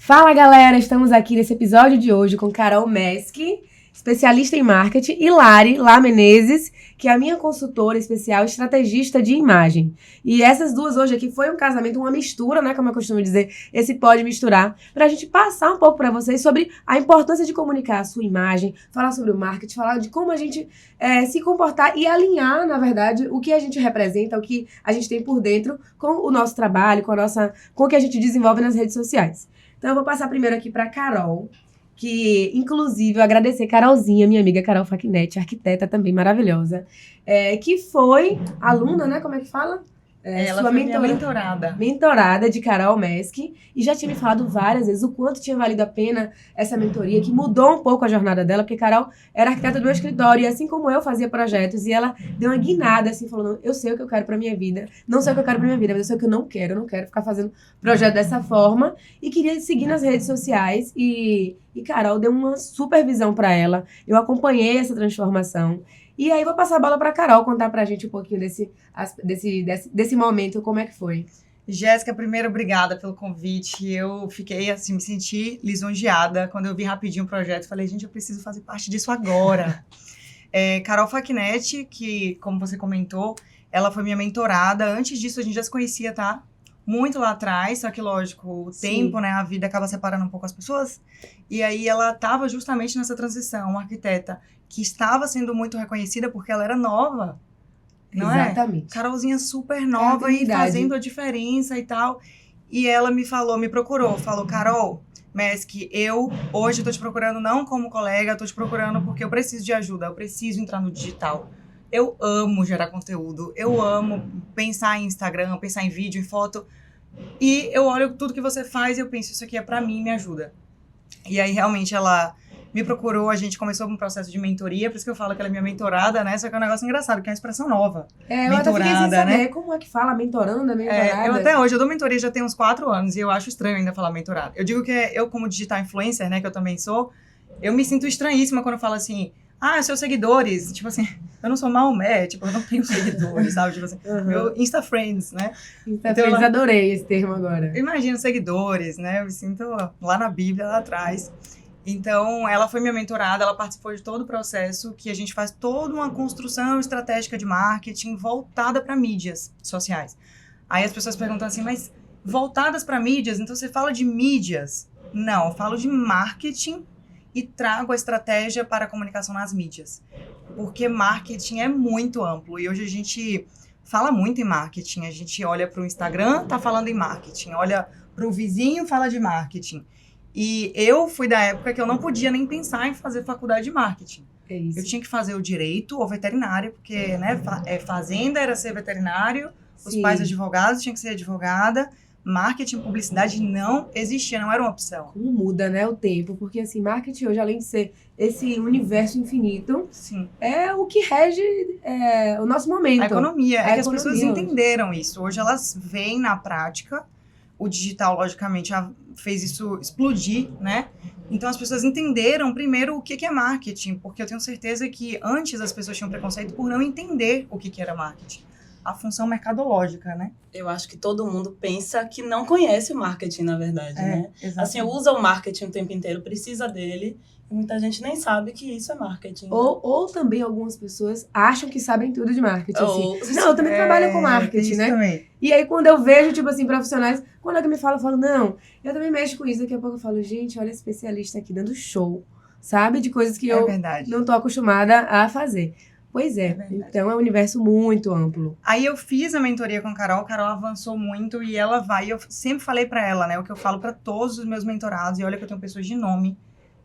Fala galera, estamos aqui nesse episódio de hoje com Carol Meski, especialista em marketing, e Lari Lá Menezes, que é a minha consultora especial estrategista de imagem. E essas duas hoje aqui foi um casamento, uma mistura, né, como eu costumo dizer, esse pode misturar, pra gente passar um pouco pra vocês sobre a importância de comunicar a sua imagem, falar sobre o marketing, falar de como a gente se comportar e alinhar, na verdade, o que a gente representa, o que a gente tem por dentro com o nosso trabalho, com o que a gente desenvolve nas redes sociais. Então, eu vou passar primeiro aqui para Carol, que, inclusive, eu agradecer Carolzinha, minha amiga Carol Facchinetti, arquiteta também maravilhosa, que foi aluna, né? Como é que fala? Ela foi minha mentorada. Mentorada de Carol Meski, e já tinha me falado várias vezes o quanto tinha valido a pena essa mentoria, que mudou um pouco a jornada dela, porque Carol era arquiteta do meu escritório, e assim como eu fazia projetos, e ela deu uma guinada, assim, falando, eu sei o que eu quero pra minha vida, não sei o que eu quero pra minha vida, mas eu sei o que eu não quero ficar fazendo projeto dessa forma, e queria seguir nas redes sociais, e Carol deu uma super visão pra ela, eu acompanhei essa transformação. E aí vou passar a bola para a Carol contar pra gente um pouquinho desse momento, como é que foi. Jéssica, primeiro, obrigada pelo convite. Eu fiquei, assim, me senti lisonjeada quando eu vi rapidinho o projeto. Falei, gente, eu preciso fazer parte disso agora. Carol Facchinetti, que, como você comentou, ela foi minha mentorada. Antes disso, a gente já se conhecia, tá? Muito lá atrás, só que, lógico, o tempo, né, a vida acaba separando um pouco as pessoas. E aí, ela estava justamente nessa transição, uma arquiteta que estava sendo muito reconhecida porque ela era nova, não é? Exatamente. Carolzinha super nova e fazendo a diferença e tal. E ela me procurou, falou, Carol Meski, eu hoje tô te procurando não como colega, tô te procurando porque eu preciso de ajuda, eu preciso entrar no digital. Eu amo gerar conteúdo, eu amo pensar em Instagram, pensar em vídeo, em foto. E eu olho tudo que você faz e eu penso, isso aqui é pra mim, me ajuda. E aí, realmente, ela me procurou, a gente começou um processo de mentoria, por isso que eu falo que ela é minha mentorada, né? Só que é um negócio engraçado, que é uma expressão nova. Eu até fiquei sem saber, né? Como é que fala mentoranda, mentorada? Eu até hoje, eu dou mentoria já tem uns 4 anos e eu acho estranho ainda falar mentorada. Eu digo que eu, como digital influencer, né, que eu também sou, eu me sinto estranhíssima quando eu falo assim, seus seguidores, tipo assim, eu não sou Maomé, tipo, eu não tenho seguidores, sabe? Tipo assim, meu Insta Friends, né? Friends, adorei esse termo agora. Imagina seguidores, né? Eu me sinto lá na Bíblia, lá atrás. Então, ela foi minha mentorada, ela participou de todo o processo, que a gente faz toda uma construção estratégica de marketing voltada para mídias sociais. Aí as pessoas perguntam assim, mas voltadas para mídias? Então você fala de mídias? Não, eu falo de marketing e trago a estratégia para a comunicação nas mídias. Porque marketing é muito amplo e hoje a gente fala muito em marketing. A gente olha para o Instagram, tá falando em marketing. Olha para o vizinho, fala de marketing. E eu fui da época que eu não podia nem pensar em fazer faculdade de marketing. É isso. Eu tinha que fazer o direito ou veterinário, porque, né, fazenda era ser veterinário, os pais advogados tinham que ser advogada, marketing, publicidade não existia, não era uma opção. Como muda, né, o tempo, porque assim, marketing hoje, além de ser esse universo infinito, sim, é o que rege o nosso momento. A economia. Que as pessoas entenderam isso. Hoje elas veem na prática, o digital, logicamente, fez isso explodir, né? Então, as pessoas entenderam, primeiro, o que é marketing, porque eu tenho certeza que antes as pessoas tinham preconceito por não entender o que era marketing. A função mercadológica, né? Eu acho que todo mundo pensa que não conhece o marketing, na verdade, né? Exatamente. Assim, usa o marketing o tempo inteiro, precisa dele, e muita gente nem sabe que isso é marketing. Ou também algumas pessoas acham que sabem tudo de marketing, assim. Não, eu também trabalho com marketing, né? Também. E aí, quando eu vejo, tipo assim, profissionais, quando alguém me fala, eu falo, não, eu também mexo com isso. Daqui a pouco eu falo, gente, olha esse especialista aqui dando show, sabe? De coisas que eu não tô acostumada a fazer. Pois então é um universo muito amplo. Aí eu fiz a mentoria com a Carol avançou muito e ela vai, eu sempre falei pra ela, né, o que eu falo pra todos os meus mentorados, e olha que eu tenho pessoas de nome,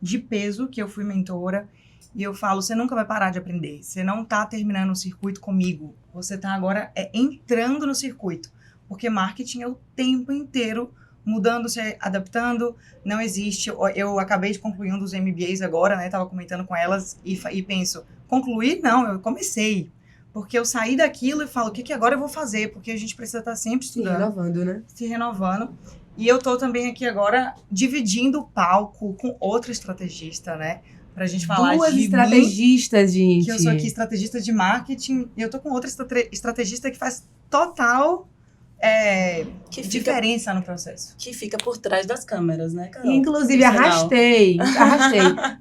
de peso, que eu fui mentora, e eu falo, você nunca vai parar de aprender, você não tá terminando o circuito comigo, você tá agora entrando no circuito, porque marketing é o tempo inteiro mudando, se adaptando, não existe, eu acabei de concluir um dos MBAs agora, né, tava comentando com elas e penso, concluir? Não, eu comecei, porque eu saí daquilo e falo, o que agora eu vou fazer, porque a gente precisa estar sempre estudando. Se renovando, né? Se renovando, e eu tô também aqui agora dividindo o palco com outra estrategista, né, pra gente falar Duas de estrategistas, gente. Que eu sou aqui estrategista de marketing, e eu tô com outra estrategista que faz total diferença no processo. Que fica por trás das câmeras, né, Carol? Inclusive, arrastei.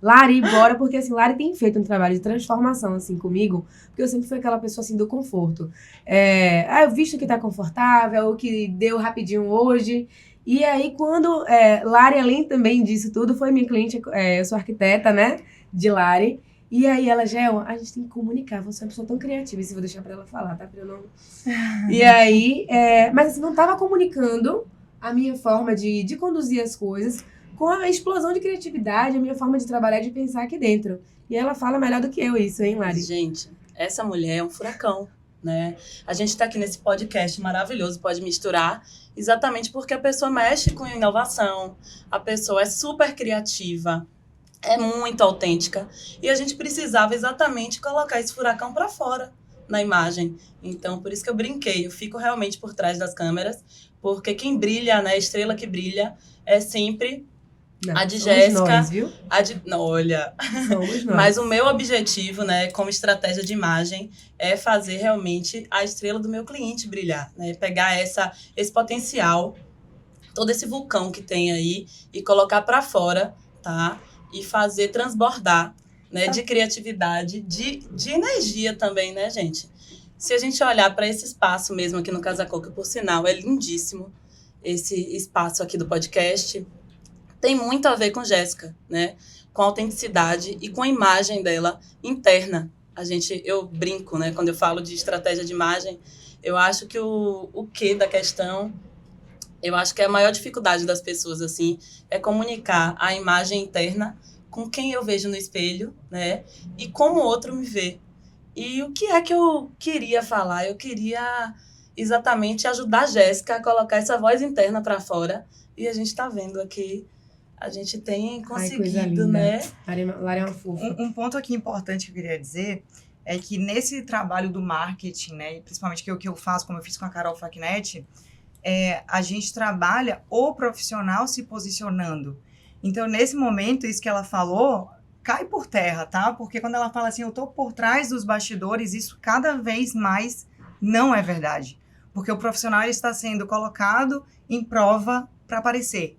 Lari, bora, porque assim, Lari tem feito um trabalho de transformação, assim, comigo, porque eu sempre fui aquela pessoa, assim, do conforto. Eu visto que tá confortável, o que deu rapidinho hoje. E aí, quando Lari, além também disso tudo, foi minha cliente, eu sou arquiteta, né, de Lari. E aí ela, Gel, a gente tem que comunicar, você é uma pessoa tão criativa, isso eu vou deixar pra ela falar, tá? Pra eu não... E aí, mas assim, não tava comunicando a minha forma de conduzir as coisas com a explosão de criatividade, a minha forma de trabalhar e de pensar aqui dentro. E ela fala melhor do que eu isso, hein, Lari? Gente, essa mulher é um furacão, né? A gente tá aqui nesse podcast maravilhoso, Pode Misturar, exatamente porque a pessoa mexe com inovação, a pessoa é super criativa, é muito autêntica. E a gente precisava exatamente colocar esse furacão para fora na imagem. Então, por isso que eu brinquei. Eu fico realmente por trás das câmeras, porque quem brilha, né, a estrela que brilha, é sempre a de Jéssica. Nós, viu? Não, olha. Somos nós. Mas o meu objetivo, né, como estratégia de imagem, é fazer realmente a estrela do meu cliente brilhar, né? Pegar esse potencial, todo esse vulcão que tem aí, e colocar para fora, tá? E fazer transbordar, né, de criatividade, de energia também, né, gente? Se a gente olhar para esse espaço mesmo aqui no Casa Cor, que por sinal é lindíssimo, esse espaço aqui do podcast, tem muito a ver com Jéssica, né? Com a autenticidade e com a imagem dela interna. Eu brinco, né, quando eu falo de estratégia de imagem, eu acho que o quê da questão... Eu acho que a maior dificuldade das pessoas, assim, é comunicar a imagem interna com quem eu vejo no espelho, né? E como o outro me vê. E o que é que eu queria falar? Eu queria exatamente ajudar a Jéssica a colocar essa voz interna para fora. E a gente está vendo aqui, a gente tem conseguido, né? Lari é uma fofa. Um ponto aqui importante que eu queria dizer é que nesse trabalho do marketing, né? E principalmente que eu faço, como eu fiz com a Carol Facchinetti, a gente trabalha o profissional se posicionando. Então, nesse momento, isso que ela falou cai por terra, tá? Porque quando ela fala assim, eu tô por trás dos bastidores, isso cada vez mais não é verdade. Porque o profissional ele está sendo colocado em prova para aparecer.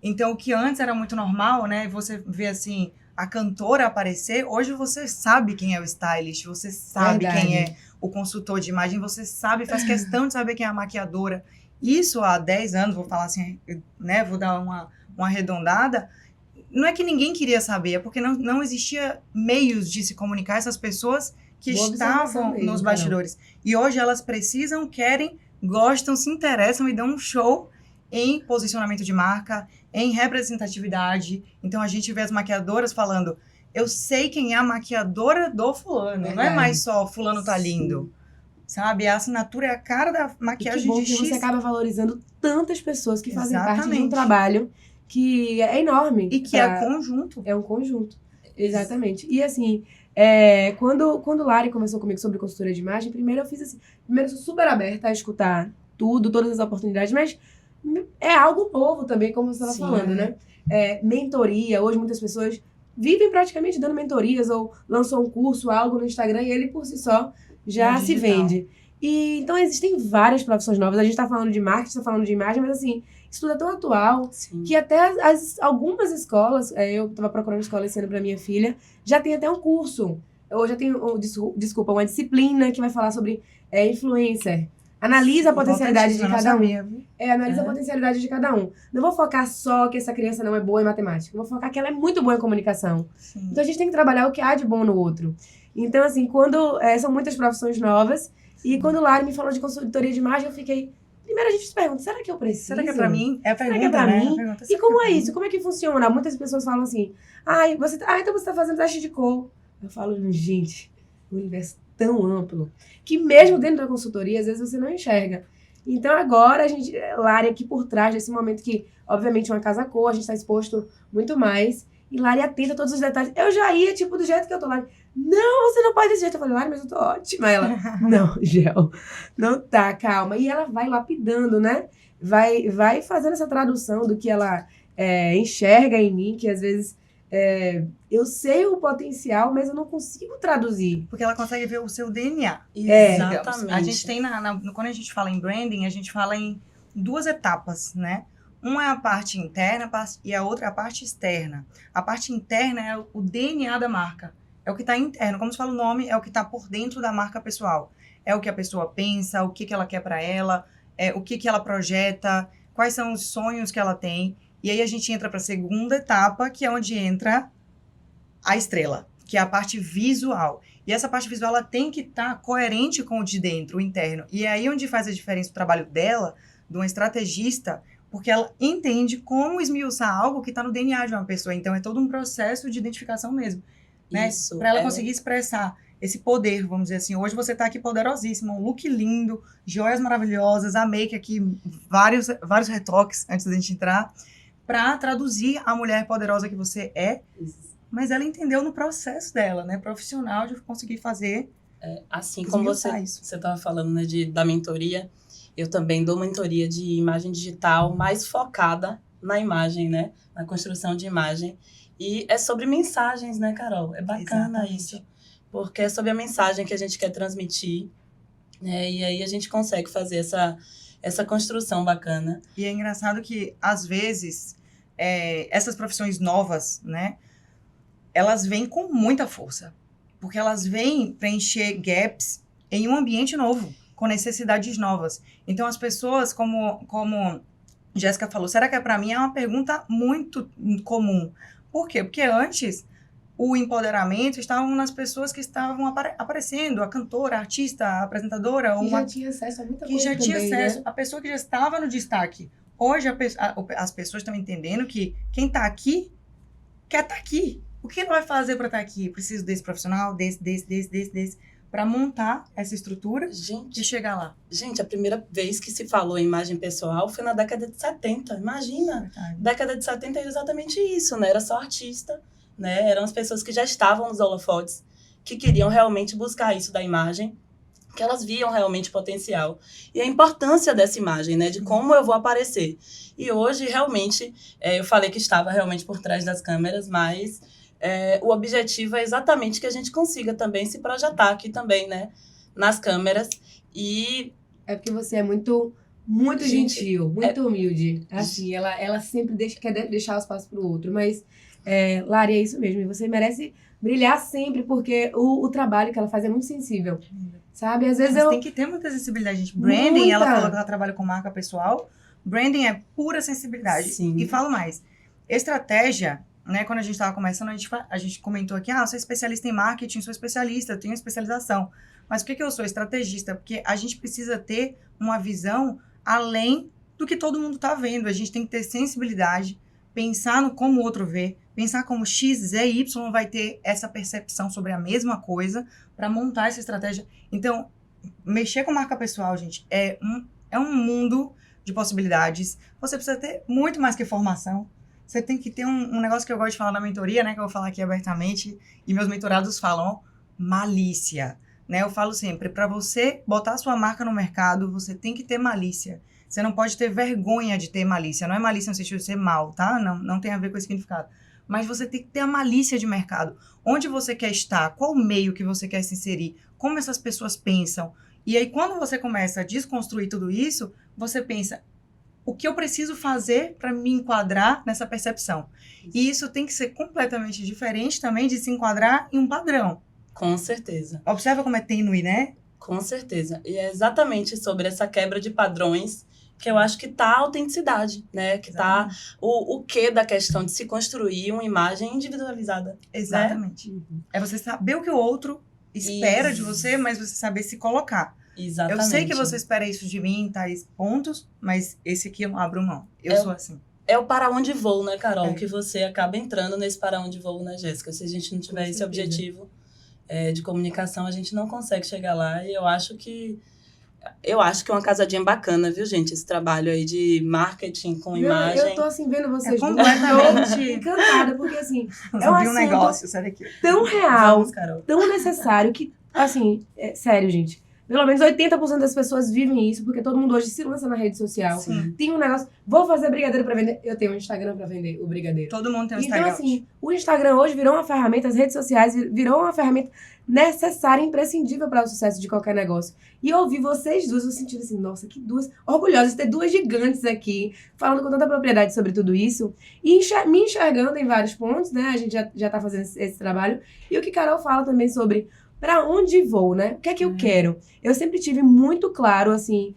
Então, o que antes era muito normal, né? Você vê assim, a cantora aparecer, hoje você sabe quem é o stylist, você sabe quem é o consultor de imagem, você sabe, faz questão de saber quem é a maquiadora. Isso há 10 anos, vou falar assim, né, vou dar uma arredondada, não é que ninguém queria saber, é porque não existia meios de se comunicar essas pessoas que estavam nos bastidores. E hoje elas precisam, querem, gostam, se interessam e dão um show em posicionamento de marca, em representatividade. Então a gente vê as maquiadoras falando, eu sei quem é a maquiadora do fulano, não é mais só fulano tá lindo. Sabe? A assinatura é a cara da maquiagem de X. Você acaba valorizando tantas pessoas que fazem parte de um trabalho que é enorme. E que é conjunto. É um conjunto. Exatamente. E assim, quando Lari conversou comigo sobre consultoria de imagem, primeiro eu fiz assim, eu sou super aberta a escutar tudo, todas as oportunidades, mas é algo novo também, como você estava falando, né? Mentoria, hoje muitas pessoas vivem praticamente dando mentorias ou lançam um curso, algo no Instagram e ele por si só já se vende. E, então, existem várias profissões novas. A gente está falando de marketing, está falando de imagem, mas, assim, isso tudo é tão atual que até algumas escolas, eu estava procurando escola esse ano para minha filha, já tem até um curso. Ou já tem, uma disciplina que vai falar sobre influencer. Analisa a potencialidade de cada um. Analisa a potencialidade de cada um. Não vou focar só que essa criança não é boa em matemática. Vou focar que ela é muito boa em comunicação. Sim. Então, a gente tem que trabalhar o que há de bom no outro. Então, assim, quando são muitas profissões novas, e quando o Lari me falou de consultoria de imagem, eu fiquei... Primeiro a gente se pergunta, será que eu preciso? Será que é pra mim? É a pergunta, será que é pra mim? Pergunta, e como é isso? Como é que funciona? Muitas pessoas falam assim, então você tá fazendo teste de cor. Eu falo, gente, o universo é tão amplo, que mesmo dentro da consultoria, às vezes você não enxerga. Então agora, Lari aqui por trás desse momento que, obviamente, uma casa cor, a gente tá exposto muito mais, e Lari atenta a todos os detalhes. Eu já ia, do jeito que eu tô lá. Não, você não pode desse jeito. Eu falei, Lari, mas eu tô ótima. Ela, não, Gel, não tá, calma. E ela vai lapidando, né? Vai fazendo essa tradução do que ela enxerga em mim, que às vezes eu sei o potencial, mas eu não consigo traduzir. Porque ela consegue ver o seu DNA. Exatamente. A gente tem, quando a gente fala em branding, a gente fala em 2 etapas, né? Uma é a parte interna e a outra é a parte externa. A parte interna é o DNA da marca. É o que está interno. Como se fala o nome, é o que está por dentro da marca pessoal. É o que a pessoa pensa, o que ela quer para ela, o que ela projeta, quais são os sonhos que ela tem. E aí a gente entra para a segunda etapa, que é onde entra a estrela, que é a parte visual. E essa parte visual ela tem que estar coerente com o de dentro, o interno. E é aí onde faz a diferença o trabalho dela, de uma estrategista, porque ela entende como esmiuçar algo que está no DNA de uma pessoa. Então, é todo um processo de identificação mesmo. Né? Para ela conseguir expressar esse poder, vamos dizer assim. Hoje você está aqui poderosíssima, um look lindo, joias maravilhosas, a make aqui, vários retoques antes da gente entrar, para traduzir a mulher poderosa que você é. Mas ela entendeu no processo dela, né? Profissional, de conseguir fazer. Assim como você estava falando, né, da mentoria, eu também dou mentoria de imagem digital mais focada na imagem, né? Na construção de imagem. E é sobre mensagens, né, Carol? É bacana isso. Porque é sobre a mensagem que a gente quer transmitir, né? E aí a gente consegue fazer essa construção bacana. E é engraçado que, às vezes, essas profissões novas, né? Elas vêm com muita força. Porque elas vêm preencher gaps em um ambiente novo, com necessidades novas. Então, as pessoas, como Jéssica falou, será que é para mim? É uma pergunta muito comum. Por quê? Porque antes, o empoderamento estava nas pessoas que estavam aparecendo, a cantora, a artista, a apresentadora. Que já tinha acesso a muita coisa. Que já tinha acesso, né? A pessoa que já estava no destaque. Hoje, as pessoas estão entendendo que quem está aqui, quer estar aqui. O que ele vai fazer para estar aqui? Preciso desse profissional, desse, para montar essa estrutura e chegar lá. Gente, a primeira vez que se falou em imagem pessoal foi na década de 70. Imagina, década de 70 era exatamente isso, né? Era só artista, né? Eram as pessoas que já estavam nos holofotes, que queriam realmente buscar isso da imagem, que elas viam realmente potencial. E a importância dessa imagem, né? De como eu vou aparecer. E hoje, realmente, eu falei que estava realmente por trás das câmeras, mas... o objetivo é exatamente que a gente consiga também se projetar aqui também, né? Nas câmeras. E... É porque você é muito gentil, muito humilde. Assim, ela sempre quer deixar o espaço pro outro. Mas, Lari, é isso mesmo. E você merece brilhar sempre, porque o trabalho que ela faz é muito sensível. Sabe? Às vezes tem que ter muita sensibilidade, gente. Branding, ela falou que ela trabalha com marca pessoal. Branding é pura sensibilidade. Sim. E falo mais. Estratégia... Né, quando a gente estava começando, a gente comentou aqui, eu sou especialista em marketing, sou especialista, eu tenho especialização. Mas por que eu sou estrategista? Porque a gente precisa ter uma visão além do que todo mundo está vendo. A gente tem que ter sensibilidade, pensar no como o outro vê, pensar como X, Z e Y vai ter essa percepção sobre a mesma coisa para montar essa estratégia. Então, mexer com marca pessoal, gente, é um mundo de possibilidades. Você precisa ter muito mais que formação. Você tem que ter um negócio que eu gosto de falar na mentoria, né? Que eu vou falar aqui abertamente. E meus mentorados falam malícia, né? Eu falo sempre, para você botar a sua marca no mercado, você tem que ter malícia. Você não pode ter vergonha de ter malícia. Não é malícia no sentido de ser mal, tá? Não tem a ver com esse significado. Mas você tem que ter a malícia de mercado. Onde você quer estar? Qual meio que você quer se inserir? Como essas pessoas pensam? E aí, quando você começa a desconstruir tudo isso, você pensa... O que eu preciso fazer para me enquadrar nessa percepção? E isso tem que ser completamente diferente também de se enquadrar em um padrão. Com certeza. Observa como é tênue, né? Com certeza. E é exatamente sobre essa quebra de padrões que eu acho que tá a autenticidade, né? Que exatamente. Tá o quê da questão de se construir uma imagem individualizada. Exatamente. Né? É você saber o que o outro espera de você, mas você saber se colocar. Exatamente. Eu sei que você espera isso de mim em tais pontos, mas esse aqui eu não abro mão. Eu sou assim. É o para onde vou, né, Carol? Que você acaba entrando nesse para onde vou, né, Jéssica? Se a gente não tiver esse objetivo de comunicação, a gente não consegue chegar lá. E eu acho que uma casadinha bacana, viu, gente? Esse trabalho aí de marketing com imagem. Eu tô, assim, vendo vocês completamente encantada, porque, assim, é um negócio, sai daqui. Tão real, tão necessário, que, assim, sério, gente. Pelo menos 80% das pessoas vivem isso, porque todo mundo hoje se lança na rede social. Sim. Tem um negócio, vou fazer brigadeiro pra vender. Eu tenho um Instagram pra vender o brigadeiro. Todo mundo tem um Então, Instagram. assim, o Instagram hoje virou uma ferramenta, as redes sociais virou uma ferramenta necessária, imprescindível para o sucesso de qualquer negócio. E eu ouvi vocês duas, eu senti assim, nossa, que duas orgulhosas de ter duas gigantes aqui, falando com tanta propriedade sobre tudo isso, e me enxergando em vários pontos, né? A gente já tá fazendo esse trabalho. E o que Carol fala também sobre pra onde vou, né? O que é que eu quero? Eu sempre tive muito claro, assim,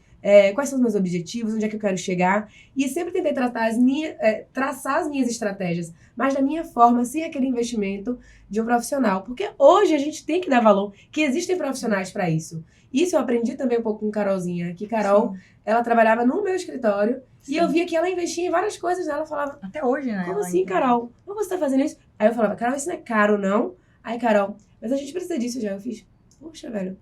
quais são os meus objetivos, onde é que eu quero chegar, e sempre tentei traçar as minhas estratégias, mas da minha forma, sem aquele investimento de um profissional, porque hoje a gente tem que dar valor, que existem profissionais para isso. Isso eu aprendi também um pouco com Carolzinha, que Carol, ela trabalhava no meu escritório, e eu via que ela investia em várias coisas, ela falava, até hoje, né? como assim, Carol? Como você tá fazendo isso? Aí eu falava, Carol, isso não é caro, não? Aí, Carol, mas a gente precisa disso já. Eu fiz, poxa, velho,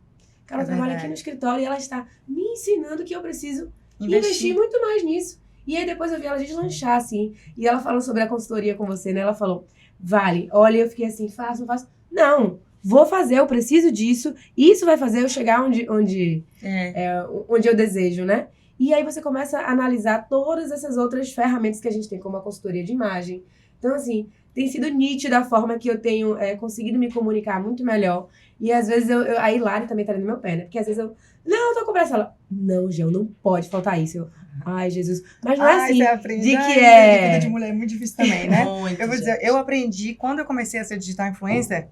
Carol trabalha aqui no escritório e ela está me ensinando que eu preciso investir muito mais nisso. E aí depois eu vi ela deslanchar, assim, e ela falando sobre a consultoria com você, né? Ela falou, vale, olha, eu fiquei assim, faço, não faço. Não, vou fazer, eu preciso disso, isso vai fazer eu chegar onde eu desejo, né? E aí você começa a analisar todas essas outras ferramentas que a gente tem, como a consultoria de imagem. Então, assim, tem sido nítida a forma que eu tenho conseguido me comunicar muito melhor. E às vezes a Hilari também tá no meu pé, né? Porque às vezes não, eu tô com pressa. Ela, não, Gel, não pode faltar isso. Ai, Jesus. Mas não é assim. Você aprende. De que vida de mulher é muito difícil também, né? Muito, eu vou dizer, eu aprendi, quando eu comecei a ser digital influencer,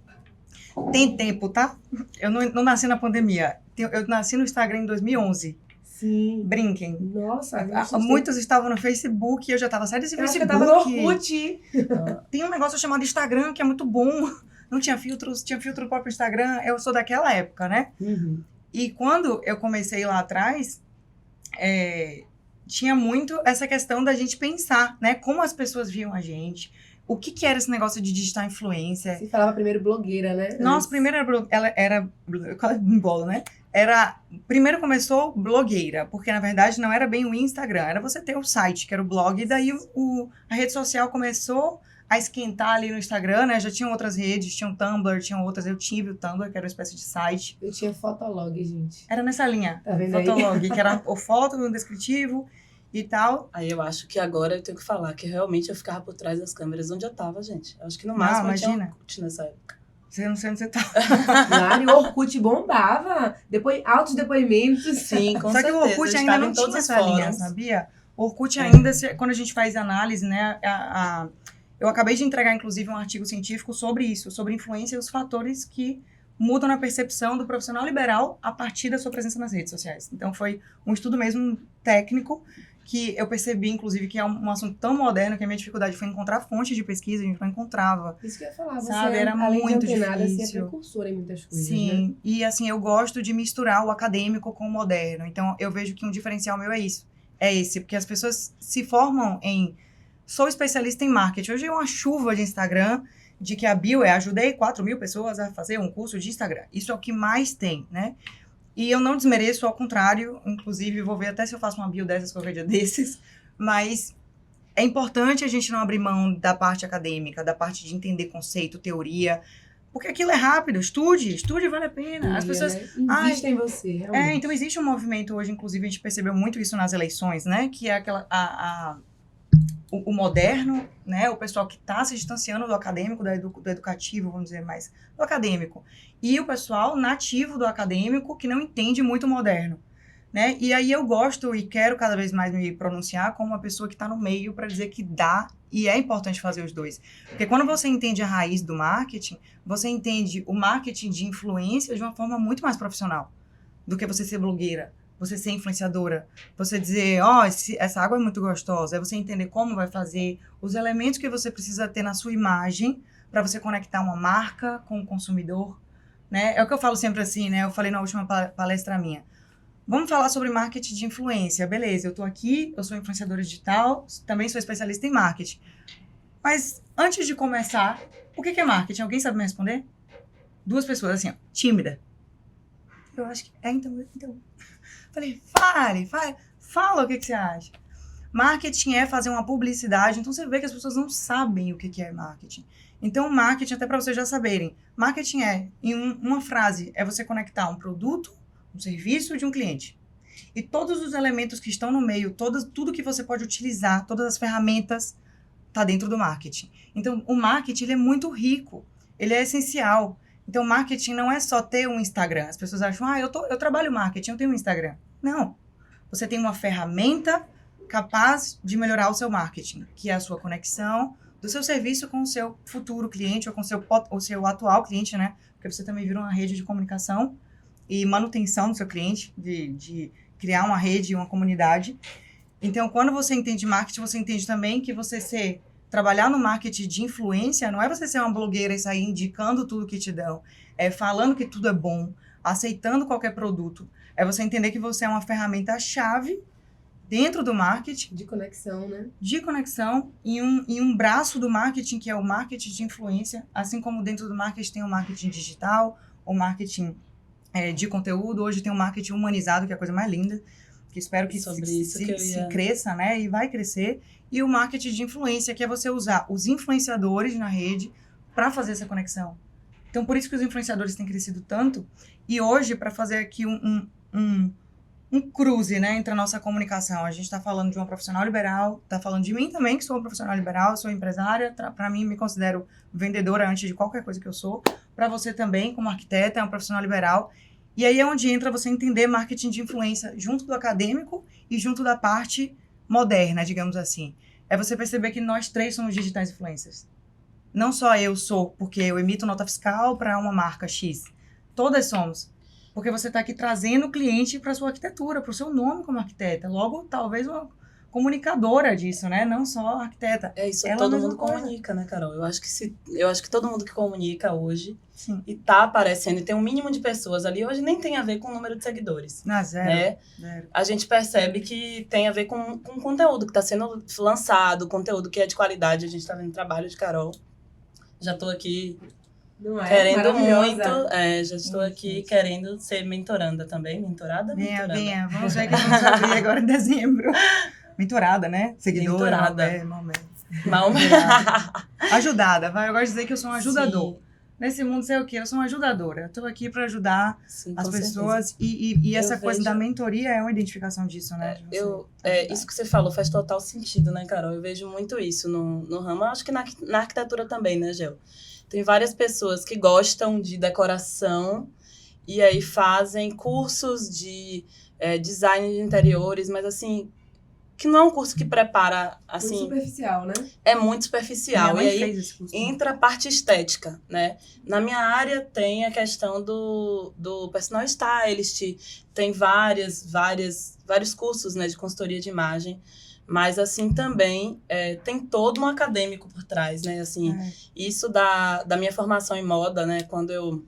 tem tempo, tá? Eu não nasci na pandemia. Eu nasci no Instagram em 2011. Sim. Brinquem. Nossa. Muitos estavam no Facebook, eu já tava saindo desse Facebook. Eu tava no Orkut. Tem um negócio chamado Instagram, que é muito bom. Não tinha filtros, tinha filtro do próprio Instagram. Eu sou daquela época, né? Uhum. E quando eu comecei lá atrás, tinha muito essa questão da gente pensar, né? Como as pessoas viam a gente. O que era esse negócio de digital influencer? Você falava primeiro blogueira, né? Nossa, primeiro ela era bola, né? Primeiro começou blogueira, porque na verdade não era bem o Instagram, era você ter o site, que era o blog, e daí a rede social começou a esquentar ali no Instagram, né? Já tinham outras redes, tinha o Tumblr, tinham outras, eu tive o Tumblr, que era uma espécie de site. Eu tinha Fotolog, gente. Era nessa linha, tá vendo Fotolog, que era o foto, o descritivo e tal. Aí eu acho que agora eu tenho que falar que realmente eu ficava por trás das câmeras onde eu tava, gente. Eu acho que no máximo eu tinha Orkut nessa época. Você não sei onde você tá. Claro, e o Orkut bombava. Altos depoimentos. Sim, com Só certeza. que o Orkut Eu ainda estava não em todos tinha os essa linha, fóruns. sabia? O Orkut ainda, quando a gente faz análise, né? Eu acabei de entregar, inclusive, um artigo científico sobre isso, sobre influência e os fatores que mudam na percepção do profissional liberal a partir da sua presença nas redes sociais. Então, foi um estudo mesmo técnico que eu percebi, inclusive, que é um assunto tão moderno que a minha dificuldade foi encontrar fontes de pesquisa, a gente não encontrava. Isso que eu ia falar, você era além muito de antenada, difícil. Você é precursora em muitas coisas, Sim, né? e assim, eu gosto de misturar o acadêmico com o moderno. Então, eu vejo que um diferencial meu é esse, porque as pessoas se formam em... Sou especialista em marketing. Hoje é uma chuva de Instagram, de que a bio ajudei 4.000 pessoas a fazer um curso de Instagram. Isso é o que mais tem, né? E eu não desmereço, ao contrário, inclusive vou ver até se eu faço uma bio dessas qualquer dia desses, mas é importante a gente não abrir mão da parte acadêmica, da parte de entender conceito, teoria, porque aquilo é rápido, estude vale a pena. As pessoas... Né? Invista em você, realmente. então existe um movimento hoje, inclusive a gente percebeu muito isso nas eleições, né? Que é o moderno, né? O pessoal que está se distanciando do acadêmico, do educativo, vamos dizer mais, do acadêmico. E o pessoal nativo do acadêmico que não entende muito o moderno, né? E aí eu gosto e quero cada vez mais me pronunciar como uma pessoa que está no meio para dizer que dá e é importante fazer os dois. Porque quando você entende a raiz do marketing, você entende o marketing de influência de uma forma muito mais profissional do que você ser blogueira, você ser influenciadora, você dizer, essa água é muito gostosa, é você entender como vai fazer, os elementos que você precisa ter na sua imagem para você conectar uma marca com o consumidor, né? É o que eu falo sempre assim, né? Eu falei na última palestra minha. Vamos falar sobre marketing de influência. Beleza, eu tô aqui, eu sou influenciadora digital, também sou especialista em marketing. Mas antes de começar, o que é marketing? Alguém sabe me responder? 2 pessoas, assim, ó, tímida. Eu acho que então. Falei, fala o que você acha. Marketing é fazer uma publicidade, então você vê que as pessoas não sabem o que é marketing. Então, marketing, até para vocês já saberem, marketing em uma frase, é você conectar um produto, um serviço de um cliente. E todos os elementos que estão no meio, tudo que você pode utilizar, todas as ferramentas, está dentro do marketing. Então, o marketing ele é muito rico, ele é essencial. Então, o marketing não é só ter um Instagram. As pessoas acham, eu trabalho marketing, eu tenho um Instagram. Não. Você tem uma ferramenta capaz de melhorar o seu marketing, que é a sua conexão do seu serviço com o seu futuro cliente ou com o seu atual cliente, né? Porque você também vira uma rede de comunicação e manutenção do seu cliente, de criar uma rede e uma comunidade. Então, quando você entende marketing, você entende também que trabalhar no marketing de influência não é você ser uma blogueira e sair indicando tudo que te dão, é falando que tudo é bom, aceitando qualquer produto. É você entender que você é uma ferramenta-chave dentro do marketing. De conexão, né? De conexão e um braço do marketing, que é o marketing de influência. Assim como dentro do marketing tem o marketing digital, o marketing de conteúdo. Hoje tem o marketing humanizado, que é a coisa mais linda. Que espero que se cresça, né? E vai crescer. E o marketing de influência, que é você usar os influenciadores na rede para fazer essa conexão. Então, por isso que os influenciadores têm crescido tanto. E hoje, para fazer aqui um cruze, né, entre a nossa comunicação. A gente está falando de uma profissional liberal, está falando de mim também, que sou uma profissional liberal, sou empresária. Para mim, me considero vendedora antes de qualquer coisa que eu sou. Para você também, como arquiteta, é um profissional liberal. E aí é onde entra você entender marketing de influência junto do acadêmico e junto da parte moderna, digamos assim. É você perceber que nós três somos digitais influencers. Não só eu sou, porque eu emito nota fiscal para uma marca X. Todas somos. Porque você está aqui trazendo o cliente para a sua arquitetura, para o seu nome como arquiteta. Logo, talvez uma comunicadora disso, né? Não só arquiteta. É isso, todo mundo comunica, né, Carol? Eu acho que todo mundo que comunica hoje Sim. E tá aparecendo, e tem um mínimo de pessoas ali, hoje nem tem a ver com o número de seguidores. Não, zero. Né? Zero. A gente percebe que tem a ver com o conteúdo que está sendo lançado, conteúdo que é de qualidade. A gente está vendo o trabalho de Carol. Já estou aqui querendo muito. Já estou aqui querendo ser mentoranda também. Mentorada? Venha. Vamos ver que vamos abrir agora em dezembro. Mentorada, né? Seguidora. Ajudada. Eu gosto de dizer que eu sou um ajudador. Sim. Nesse mundo, sei o quê? Eu sou uma ajudadora. Estou aqui para ajudar as pessoas. E essa coisa da mentoria é uma identificação disso, né? Isso que você falou faz total sentido, né, Carol? Eu vejo muito isso no ramo. Eu acho que na arquitetura também, né, Gel? Tem várias pessoas que gostam de decoração e aí fazem cursos de design de interiores, mas assim, que não é um curso que prepara, assim... Muito superficial, né? É muito superficial. E aí entra a parte estética, né? Na minha área tem a questão do personal stylist, tem vários cursos, né, de consultoria de imagem, mas assim também tem todo um acadêmico por trás, né? Assim, isso da minha formação em moda, né? Quando eu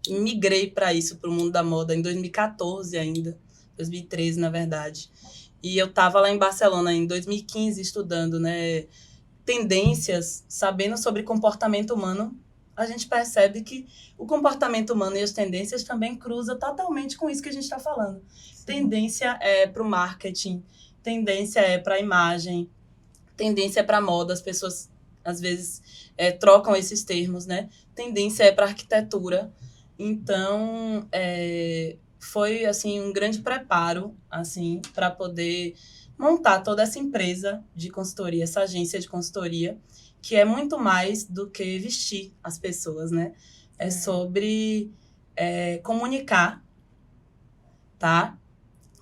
migrei para isso, para o mundo da moda, em 2014 ainda, 2013, na verdade. E eu estava lá em Barcelona em 2015 estudando, né, tendências, sabendo sobre comportamento humano. A gente percebe que o comportamento humano e as tendências também cruzam totalmente com isso que a gente está falando. Sim. Tendência é para o marketing, tendência é para a imagem, tendência é para a moda. As pessoas, às vezes, trocam esses termos, né? Tendência é para a arquitetura. Então, foi assim um grande preparo assim para poder montar toda essa empresa de consultoria, essa agência de consultoria, que é muito mais do que vestir as pessoas, né? É sobre comunicar, tá?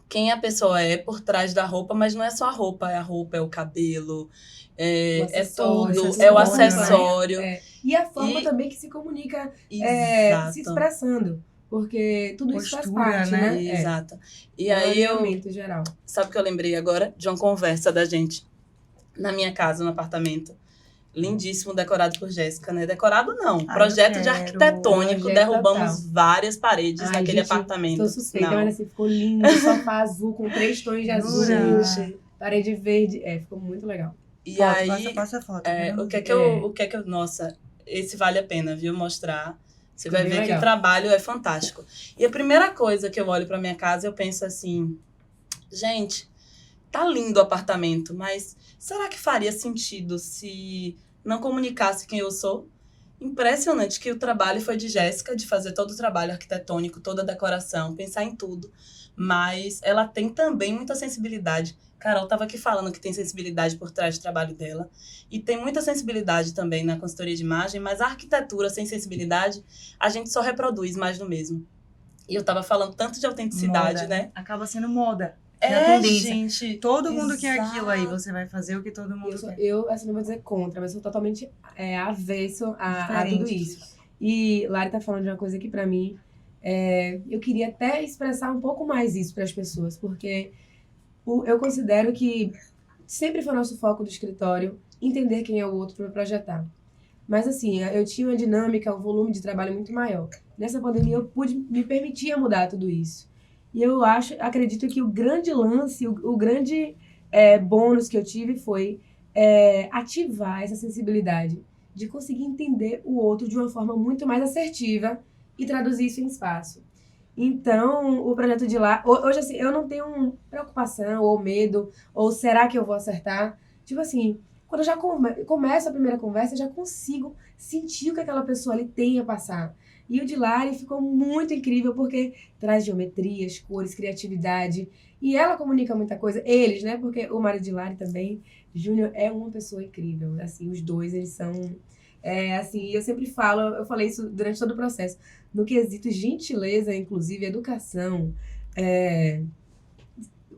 Quem a pessoa é por trás da roupa, mas não é só a roupa, é o cabelo, é tudo, é o acessório. E a forma também que se comunica se expressando. Porque tudo isso faz parte, né? Exato. E aí geral. Sabe o que eu lembrei agora? De uma conversa da gente na minha casa, no apartamento. Lindíssimo, decorado por Jéssica, né? Decorado não. Projeto de arquitetônico. Derrubamos várias paredes naquele apartamento. Tô suspeita, mas assim, ficou lindo. Sofá azul com 3 tons de azul. Parede verde. Ficou muito legal. E aí, passa a foto. O que é que eu... Nossa, esse vale a pena, viu? Mostrar. Você vai ver que o trabalho é fantástico. E a primeira coisa que eu olho para minha casa, eu penso assim, gente, tá lindo o apartamento, mas será que faria sentido se não comunicasse quem eu sou? impressionante que o trabalho foi de Jéssica, de fazer todo o trabalho arquitetônico, toda a decoração, pensar em tudo. Mas ela tem também muita sensibilidade. Carol estava aqui falando que tem sensibilidade por trás do trabalho dela. E tem muita sensibilidade também na consultoria de imagem, mas a arquitetura sem sensibilidade, a gente só reproduz mais do mesmo. E eu estava falando tanto de autenticidade, Moda. né? Acaba sendo moda. É, gente. Todo mundo quer exato. aquilo aí, você vai fazer o que todo mundo quer. Eu, assim, não vou dizer contra, mas eu sou totalmente avesso a tudo Diferente. isso. E Lari tá falando de uma coisa que, pra mim, eu queria até expressar um pouco mais isso para as pessoas, porque eu considero que sempre foi nosso foco do escritório entender quem é o outro para projetar. Mas, assim, eu tinha uma dinâmica, um volume de trabalho muito maior. Nessa pandemia, eu me permitia mudar tudo isso. E eu acredito que o grande lance, o grande bônus que eu tive foi ativar essa sensibilidade de conseguir entender o outro de uma forma muito mais assertiva e traduzir isso em espaço. Então, o projeto de lá... Hoje, assim, eu não tenho preocupação ou medo, ou será que eu vou acertar? Tipo assim, quando eu já começo a primeira conversa, eu já consigo sentir o que aquela pessoa ali tem a passar. E o de Lari ficou muito incrível, porque traz geometrias, cores, criatividade. E ela comunica muita coisa. Eles, né? Porque o marido de Lari também, Júnior, é uma pessoa incrível. Assim, os dois, eles são... assim, eu sempre falo, eu falei isso durante todo o processo, no quesito gentileza, inclusive, educação,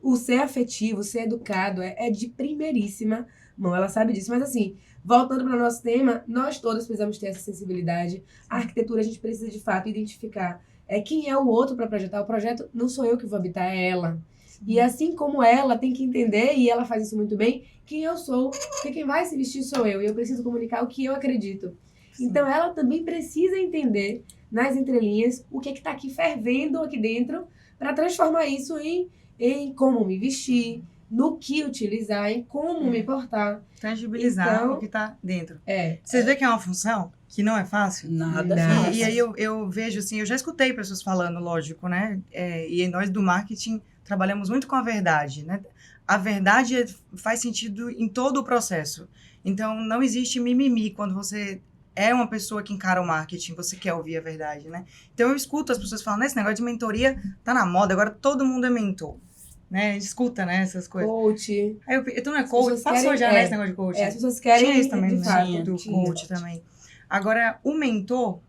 o ser afetivo, o ser educado, é de primeiríssima mão, ela sabe disso. Mas assim, voltando para o nosso tema, nós todos precisamos ter essa sensibilidade. A arquitetura, a gente precisa, de fato, identificar quem é o outro para projetar. O projeto não sou eu que vou habitar, é ela. E assim como ela tem que entender, e ela faz isso muito bem, quem eu sou, porque quem vai se vestir sou eu, e eu preciso comunicar o que eu acredito. Sim. Então ela também precisa entender, nas entrelinhas, o que está aqui fervendo aqui dentro, para transformar isso em como me vestir, no que utilizar, em como me portar. Tangibilizar então, o que está dentro. Vocês veem que é uma função que não é fácil? Nada fácil. E aí eu vejo assim, eu já escutei pessoas falando, lógico, né? E nós do marketing trabalhamos muito com a verdade, né? A verdade faz sentido em todo o processo. Então, não existe mimimi quando você é uma pessoa que encara o marketing, você quer ouvir a verdade, né? Então, eu escuto as pessoas falando, esse negócio de mentoria tá na moda, agora todo mundo é mentor, né? A gente escuta, né, essas coisas. Coach. Aí tu não é coach? Passou já, né, esse negócio de coach? As pessoas querem... Tinha isso também, de fato, do coach também. Agora, o mentor,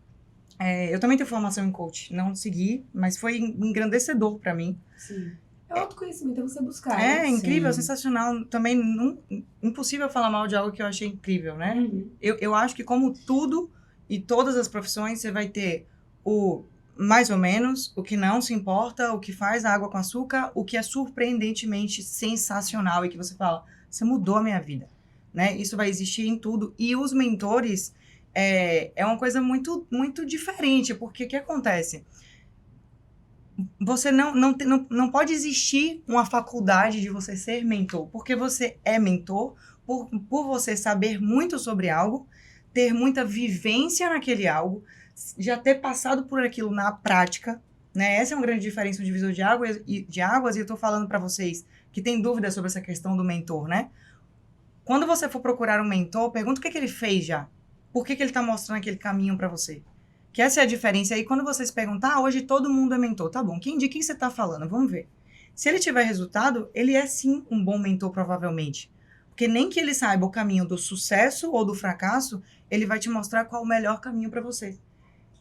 eu também tenho formação em coach, não segui, mas foi engrandecedor para mim. Sim. É autoconhecimento, é você buscar. É incrível, Sim. sensacional. Também impossível falar mal de algo que eu achei incrível, né? Uhum. Eu acho que como tudo e todas as profissões, você vai ter o mais ou menos, o que não se importa, o que faz água com açúcar, o que é surpreendentemente sensacional e que você fala, você mudou a minha vida, né? Isso vai existir em tudo. E os mentores é uma coisa muito, muito diferente, porque o que acontece? Você não pode existir uma faculdade de você ser mentor, porque você é mentor, por você saber muito sobre algo, ter muita vivência naquele algo, já ter passado por aquilo na prática, né? Essa é uma grande diferença, um divisor de águas, e eu estou falando para vocês que têm dúvidas sobre essa questão do mentor, né? Quando você for procurar um mentor, pergunta o que ele fez já, por que ele está mostrando aquele caminho para você. Que essa é a diferença. Aí, quando vocês perguntam, hoje todo mundo é mentor. Tá bom, de quem você está falando? Vamos ver. Se ele tiver resultado, ele é sim um bom mentor, provavelmente. Porque nem que ele saiba o caminho do sucesso ou do fracasso, ele vai te mostrar qual o melhor caminho para você.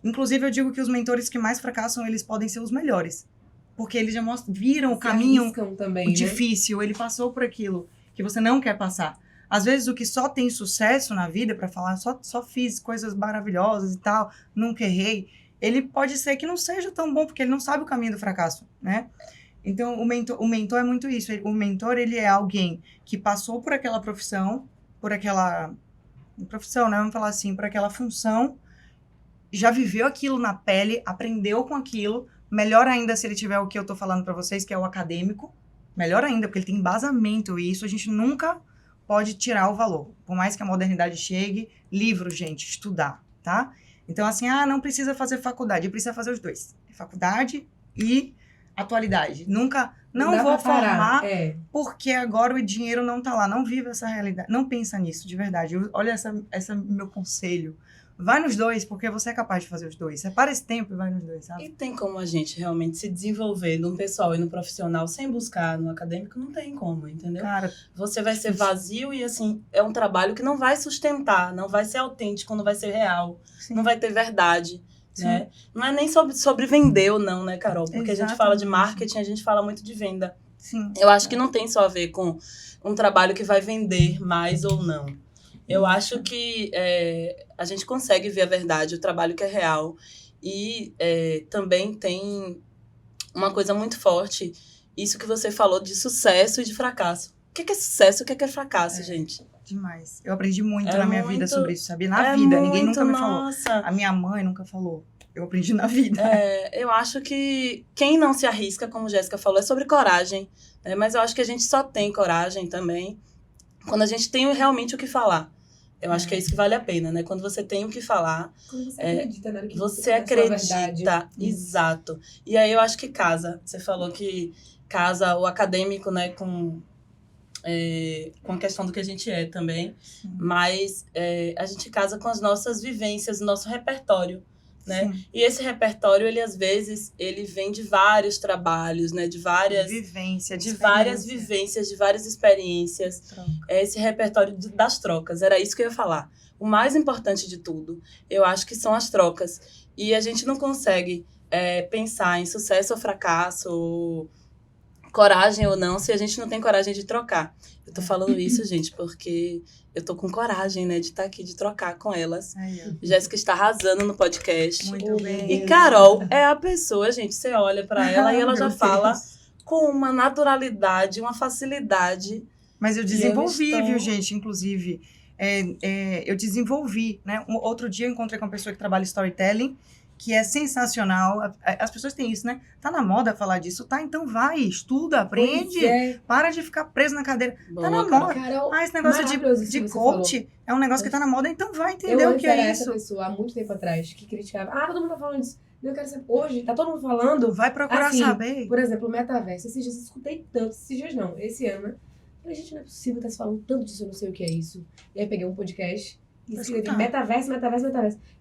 Inclusive, eu digo que os mentores que mais fracassam, eles podem ser os melhores. Porque eles já viram o caminho também, difícil. Ele passou por aquilo que você não quer passar. Às vezes, o que só tem sucesso na vida, para falar, só fiz coisas maravilhosas e tal, nunca errei, ele pode ser que não seja tão bom, porque ele não sabe o caminho do fracasso, né? Então, o mentor é muito isso. O mentor, ele é alguém que passou por aquela profissão, né? Vamos falar assim, por aquela função, já viveu aquilo na pele, aprendeu com aquilo, melhor ainda se ele tiver o que eu tô falando para vocês, que é o acadêmico, melhor ainda, porque ele tem embasamento, e isso a gente nunca pode tirar o valor. Por mais que a modernidade chegue, livro, gente, estudar, tá? Então, assim, não precisa fazer faculdade, precisa fazer os dois. Faculdade e atualidade. Não vou formar, porque agora o dinheiro não tá lá. Não vive essa realidade. Não pensa nisso, de verdade. Olha esse meu conselho. vai nos dois, porque você é capaz de fazer os dois. Separa esse tempo e vai nos dois, sabe? E tem como a gente realmente se desenvolver no pessoal e no profissional sem buscar no acadêmico? Não tem como, entendeu? Cara, Você vai ser vazio e, assim, é um trabalho que não vai sustentar, não vai ser autêntico, não vai ser real, sim. não vai ter verdade, né? Não é nem sobre vender ou não, né, Carol? Porque a gente fala de marketing, a gente fala muito de venda. Sim. Eu acho que não tem só a ver com um trabalho que vai vender mais ou não. Eu acho que a gente consegue ver a verdade, o trabalho que é real. E também tem uma coisa muito forte, isso que você falou de sucesso e de fracasso. O que é sucesso e o que é fracasso, gente? Demais. Eu aprendi muito na minha vida sobre isso, sabe? Na vida, ninguém nunca me falou. A minha mãe nunca falou. Eu aprendi na vida. Eu acho que quem não se arrisca, como Jéssica falou, é sobre coragem. Né? Mas eu acho que a gente só tem coragem também quando a gente tem realmente o que falar. Eu acho que é isso que vale a pena, né? Quando você tem o que falar. Quando você acredita, né? Que você acredita, exato. E aí eu acho que casa. Você falou que casa o acadêmico, né, com a questão do que a gente é também. Sim. Mas a gente casa com as nossas vivências, o nosso repertório. Né? Sim. E esse repertório, ele às vezes, ele vem de vários trabalhos, né? De várias vivências, de várias experiências. Esse repertório das trocas, era isso que eu ia falar. O mais importante de tudo, eu acho que são as trocas. E a gente não consegue pensar em sucesso ou fracasso, ou coragem ou não, se a gente não tem coragem de trocar. Eu tô falando isso, gente, porque eu tô com coragem, né, de estar aqui, de trocar com elas. Jéssica está arrasando no podcast. Muito bem. E Carol é a pessoa, gente, você olha pra ela e ela já fala com uma naturalidade, uma facilidade. Mas eu desenvolvi, viu, gente, inclusive. Eu desenvolvi, né? Outro dia eu encontrei com uma pessoa que trabalha storytelling, que é sensacional. As pessoas têm isso, né? Tá na moda falar disso, tá? Então vai, estuda, aprende. Para de ficar preso na cadeira. Boa, tá na moda. Carol, esse negócio de coach é um negócio que tá na moda, então vai entender o que é isso. Eu era essa pessoa há muito tempo atrás que criticava. Todo mundo tá falando disso. Eu quero saber. Hoje, tá todo mundo falando. Vai procurar saber. Por exemplo, o metaverso. Esses dias eu escutei tanto. Esses dias não, esse ano, né? Falei, gente, não é possível estar se falando tanto disso, eu não sei o que é isso. E aí peguei um podcast e escrevi metaverso.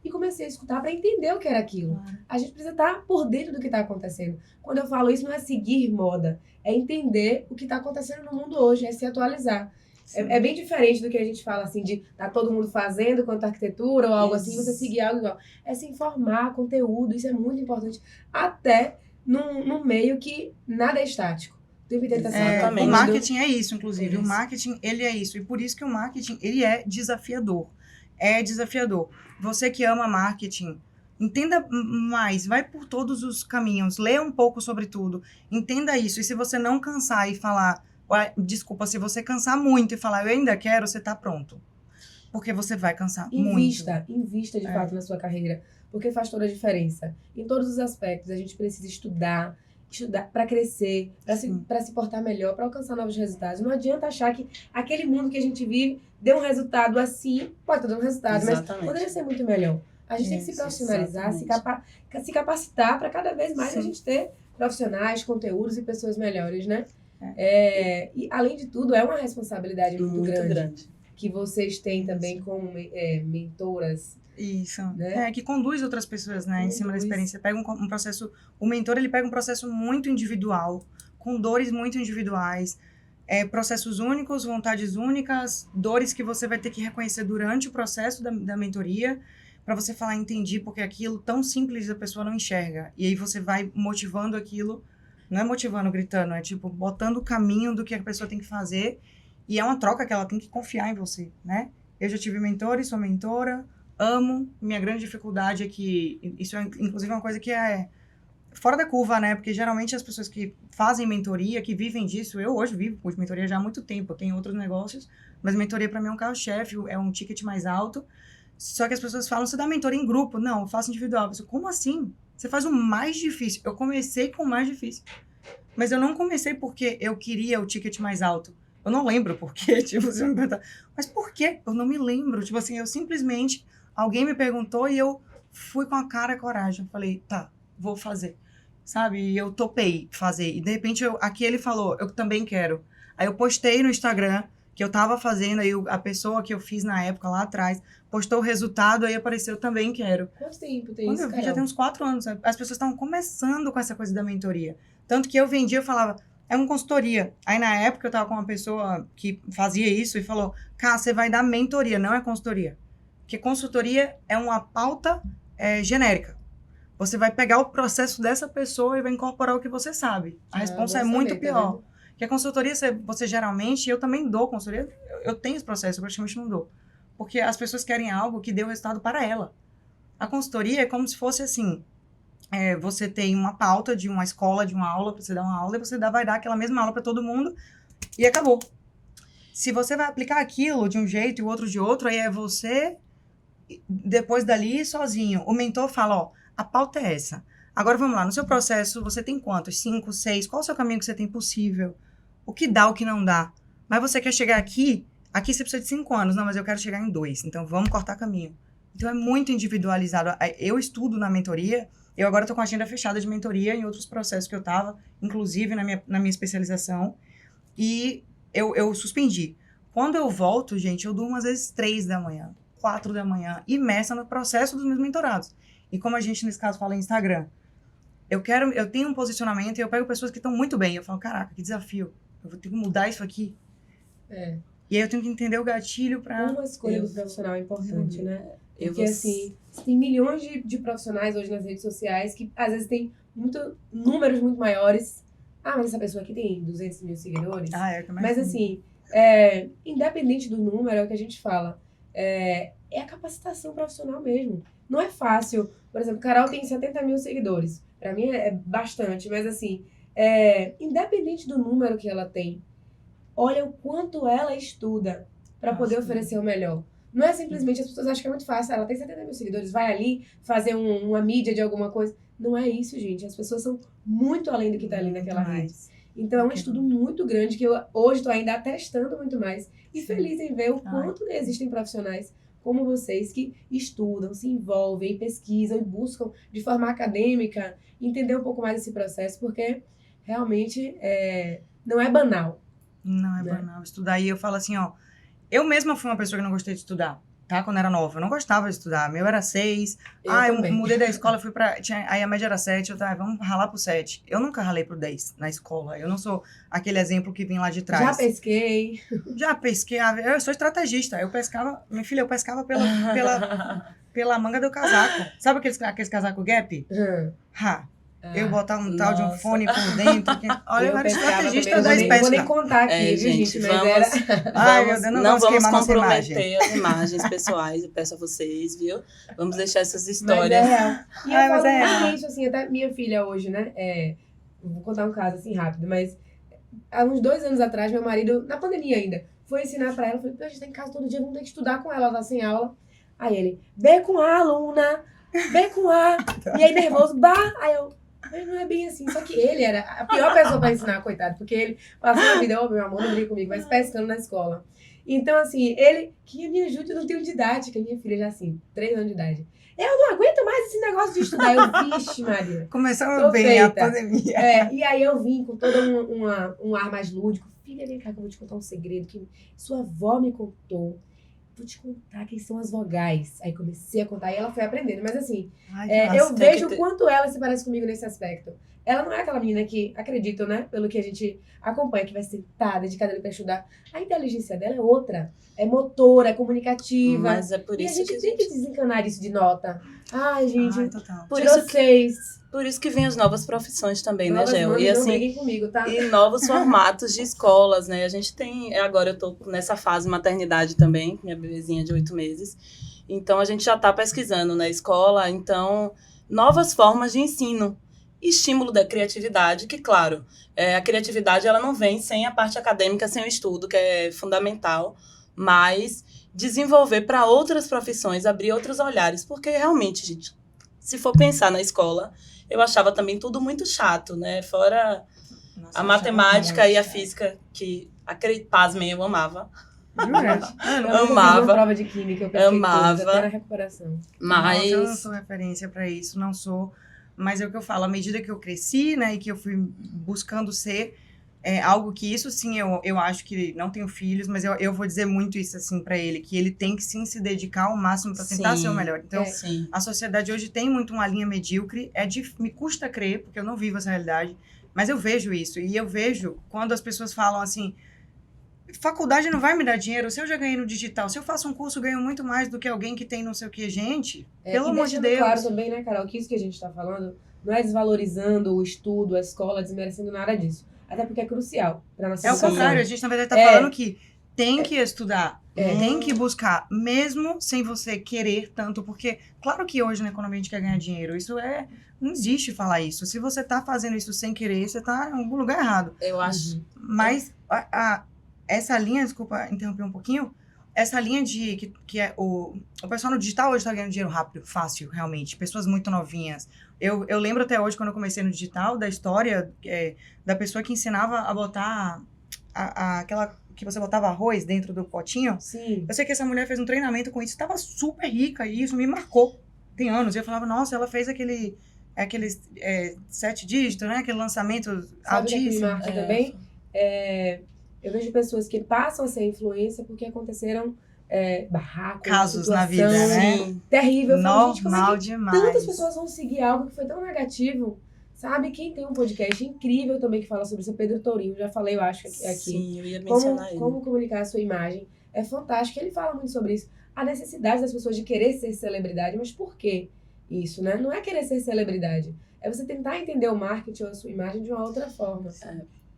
E comecei a escutar para entender o que era aquilo. A gente precisa estar por dentro do que está acontecendo. Quando eu falo isso, não é seguir moda. É entender o que está acontecendo no mundo hoje. É se atualizar. É bem diferente do que a gente fala, assim, de tá todo mundo fazendo quanto arquitetura ou algo assim, você seguir algo igual. É se informar, conteúdo. Isso é muito importante. Até num meio que nada é estático. O marketing é isso, inclusive. O marketing, ele é isso. E por isso que o marketing, ele é desafiador. É desafiador. Você que ama marketing, entenda mais, vai por todos os caminhos, lê um pouco sobre tudo, entenda isso. E se você não cansar e falar, desculpa, se você cansar muito e falar, eu ainda quero, você tá pronto. Porque você vai cansar muito. Invista de fato na sua carreira, porque faz toda a diferença. Em todos os aspectos, a gente precisa estudar para crescer, para se portar melhor, para alcançar novos resultados. Não adianta achar que aquele mundo que a gente vive deu um resultado assim, pode estar dando um resultado, mas poderia ser muito melhor. A gente tem que se profissionalizar, se capacitar para cada vez mais a gente ter profissionais, conteúdos e pessoas melhores, né? E, além de tudo, é uma responsabilidade muito grande que vocês têm também como mentoras. Isso, né? Que conduz outras pessoas, né, em cima da experiência. Pega um processo, o mentor, ele pega um processo muito individual, com dores muito individuais, processos únicos, vontades únicas, dores que você vai ter que reconhecer durante o processo da mentoria, para você falar, entendi, porque aquilo tão simples a pessoa não enxerga. E aí você vai motivando aquilo, não é motivando, gritando, é tipo, botando o caminho do que a pessoa tem que fazer, e é uma troca que ela tem que confiar em você, né? Eu já tive mentores, sou mentora, amo. Minha grande dificuldade é que isso é, inclusive, uma coisa que é fora da curva, né? Porque geralmente as pessoas que fazem mentoria, que vivem disso, eu hoje vivo de mentoria já há muito tempo, eu tenho outros negócios, mas mentoria para mim é um carro-chefe, é um ticket mais alto. Só que as pessoas falam, você dá mentoria em grupo? Não, eu faço individual. Eu falo, como assim? Você faz o mais difícil. Eu comecei com o mais difícil. Mas eu não comecei porque eu queria o ticket mais alto. Eu não lembro por quê, tipo, você me pergunta, mas por quê? Eu não me lembro. Tipo assim, eu simplesmente, alguém me perguntou e eu fui com a cara e a coragem. Eu falei, tá, vou fazer. Sabe? E eu topei fazer. E de repente, aqui ele falou, eu também quero. Aí eu postei no Instagram que eu tava fazendo, aí a pessoa que eu fiz na época, lá atrás, postou o resultado, aí apareceu também quero. Quanto tempo tem Quando isso, eu vi, Carol? já tem uns 4 anos. As pessoas estavam começando com essa coisa da mentoria. Tanto que eu vendia, eu falava, é uma consultoria. Aí, na época, eu tava com uma pessoa que fazia isso e falou, cara, você vai dar mentoria, não é consultoria. Porque consultoria é uma pauta genérica. Você vai pegar o processo dessa pessoa e vai incorporar o que você sabe. A resposta é muito pior. Porque a consultoria, você geralmente, eu também dou consultoria, eu tenho esse processo, eu praticamente não dou. Porque as pessoas querem algo que dê o resultado para ela. A consultoria é como se fosse assim, você tem uma pauta de uma escola, de uma aula, para você dar uma aula, e você vai dar aquela mesma aula para todo mundo, e acabou. Se você vai aplicar aquilo de um jeito e o outro de outro, aí é você, depois dali, sozinho. O mentor fala, ó, a pauta é essa. Agora, vamos lá, no seu processo, você tem quantos? 5, 6? Qual o seu caminho que você tem possível? O que dá, o que não dá? Mas você quer chegar aqui você precisa de 5 anos. Não, mas eu quero chegar em 2. Então, vamos cortar caminho. Então, é muito individualizado. Eu estudo na mentoria. Eu agora estou com a agenda fechada de mentoria em outros processos que eu estava, inclusive na minha especialização. E eu suspendi. Quando eu volto, gente, eu durmo às vezes 3 da manhã, 4 da manhã, imersa no processo dos meus mentorados. E como a gente, nesse caso, fala em Instagram, eu tenho um posicionamento e eu pego pessoas que estão muito bem. Eu falo, caraca, que desafio. Eu vou ter que mudar isso aqui. E aí eu tenho que entender o gatilho para... Uma escolha do profissional é importante, né? Porque, assim, tem milhões de profissionais hoje nas redes sociais que, às vezes, tem números muito maiores. Ah, mas essa pessoa aqui tem 200 mil seguidores. Mas, assim, independente do número, é o que a gente fala. É a capacitação profissional mesmo. Não é fácil. Por exemplo, Carol tem 70 mil seguidores. Pra mim é bastante, mas, assim, independente do número que ela tem, olha o quanto ela estuda para poder oferecer o melhor. Não é simplesmente, as pessoas acham que é muito fácil, ela tem 70 mil seguidores, vai ali fazer uma mídia de alguma coisa. Não é isso, gente. As pessoas são muito além do que está ali naquela rede. Então, é um estudo muito grande que eu hoje estou ainda atestando muito mais. E feliz em ver o quanto existem profissionais como vocês que estudam, se envolvem, pesquisam e buscam de forma acadêmica entender um pouco mais esse processo, porque realmente não é banal. Não é banal estudar. E eu falo assim, ó, eu mesma fui uma pessoa que não gostei de estudar, tá? Quando era nova, eu não gostava de estudar. Meu era 6. Eu mudei da escola, fui pra... aí a média era 7, vamos ralar pro 7. Eu nunca ralei pro 10 na escola. Eu não sou aquele exemplo que vem lá de trás. Já pesquei. Eu sou estrategista. Eu pescava, minha filha, pela manga do casaco. Sabe aqueles casaco Gap? Eu botar um tal de um fone por dentro. Olha, eu era estrategista da pesca. Eu vou nem contar aqui, viu, gente? Mas não vamos comprometer as imagens pessoais. Eu peço a vocês, viu? Vamos deixar essas histórias. Mas é real. E eu falo realmente, assim, até minha filha hoje, né? Vou contar um caso, assim, rápido. Mas há uns 2 anos atrás, meu marido, na pandemia ainda, foi ensinar pra ela. Eu falei, a gente tá em casa todo dia, vamos ter que estudar com ela, ela tá sem aula. Aí ele, B com A, aluna. B com A. E aí, nervoso, Aí eu... Mas não é bem assim, só que ele era a pior pessoa pra ensinar, coitado, porque ele passou a vida, meu amor, não briga comigo, mas pescando na escola. Então, assim, ele, que me ajude, eu não tenho didática, minha filha já assim, 3 anos de idade. Eu não aguento mais esse negócio de estudar, eu, vixe, Maria. Começou bem a pandemia. E aí eu vim com todo um ar mais lúdico. Filha, vem cá que eu vou te contar um segredo que sua avó me contou. Vou te contar quem são as vogais. Aí comecei a contar e ela foi aprendendo. Mas assim, eu vejo o quanto ela se parece comigo nesse aspecto. Ela não é aquela menina que, acredito, né? Pelo que a gente acompanha, que vai sentar, dedicada ali pra estudar. A inteligência dela é outra. É motora, é comunicativa. Mas é por isso e a gente tem que desencanar isso de nota. Ai, gente, total. Por isso que vem as novas profissões também, novas né, Gel? Manos, E assim, não briguem comigo, tá? E novos formatos de escolas, né? A gente tem... Agora eu tô nessa fase maternidade também, minha bebezinha de 8 meses. Então, a gente já tá pesquisando na escola. Então, novas formas de ensino. Estímulo da criatividade, que, claro, a criatividade ela não vem sem a parte acadêmica, sem o estudo, que é fundamental. Mas desenvolver para outras profissões, abrir outros olhares. Porque, realmente, gente, se for pensar na escola... Eu achava também tudo muito chato, né? Fora a matemática e a física, que, pasmem, eu amava. Eu amava. Uma prova de química, eu amava. Até na recuperação. Mas... Nossa, eu não sou referência para isso, não sou. Mas é o que eu falo, à medida que eu cresci, né? E que eu fui buscando ser... É algo que isso sim, eu acho que não tenho filhos, mas eu vou dizer muito isso assim para ele, que ele tem que sim se dedicar ao máximo para tentar ser o melhor. Então, Sim. a sociedade hoje tem muito uma linha medíocre, me custa crer, porque eu não vivo essa realidade, mas eu vejo isso. E eu vejo quando as pessoas falam assim, faculdade não vai me dar dinheiro, se eu já ganhei no digital, se eu faço um curso, eu ganho muito mais do que alguém que tem não sei o que, gente, pelo amor de Deus. Claro também, né, Carol, que isso que a gente está falando não é desvalorizando o estudo, a escola, desmerecendo nada disso. Até porque é crucial para nossa educação. É o contrário, a gente na verdade está falando que tem que estudar, tem que buscar, mesmo sem você querer tanto, porque claro que hoje na economia a gente quer ganhar dinheiro, isso não existe falar isso. Se você está fazendo isso sem querer, você está em algum lugar errado. Eu acho. Mas essa linha, desculpa interromper um pouquinho, essa linha de que é o pessoal no digital hoje está ganhando dinheiro rápido, fácil, realmente. Pessoas muito novinhas. Eu lembro até hoje, quando eu comecei no digital, da história da pessoa que ensinava a botar aquela que você botava arroz dentro do potinho. Sim. Eu sei que essa mulher fez um treinamento com isso, estava super rica e isso me marcou. Tem anos. Eu falava, nossa, ela fez aqueles 7 dígitos, né? Aquele lançamento altíssimo. Sabe o que me marca também? Eu vejo pessoas que passam a ser influência porque aconteceram barracos, casos na vida, né? Terrível. Normal demais. Tantas pessoas vão seguir algo que foi tão negativo, sabe? Quem tem um podcast incrível também que fala sobre isso é Pedro Tourinho, já falei, eu acho, aqui. Sim, eu ia mencionar ele. Como comunicar a sua imagem. É fantástico, ele fala muito sobre isso. A necessidade das pessoas de querer ser celebridade, mas por que isso, né? Não é querer ser celebridade, é você tentar entender o marketing ou a sua imagem de uma outra forma.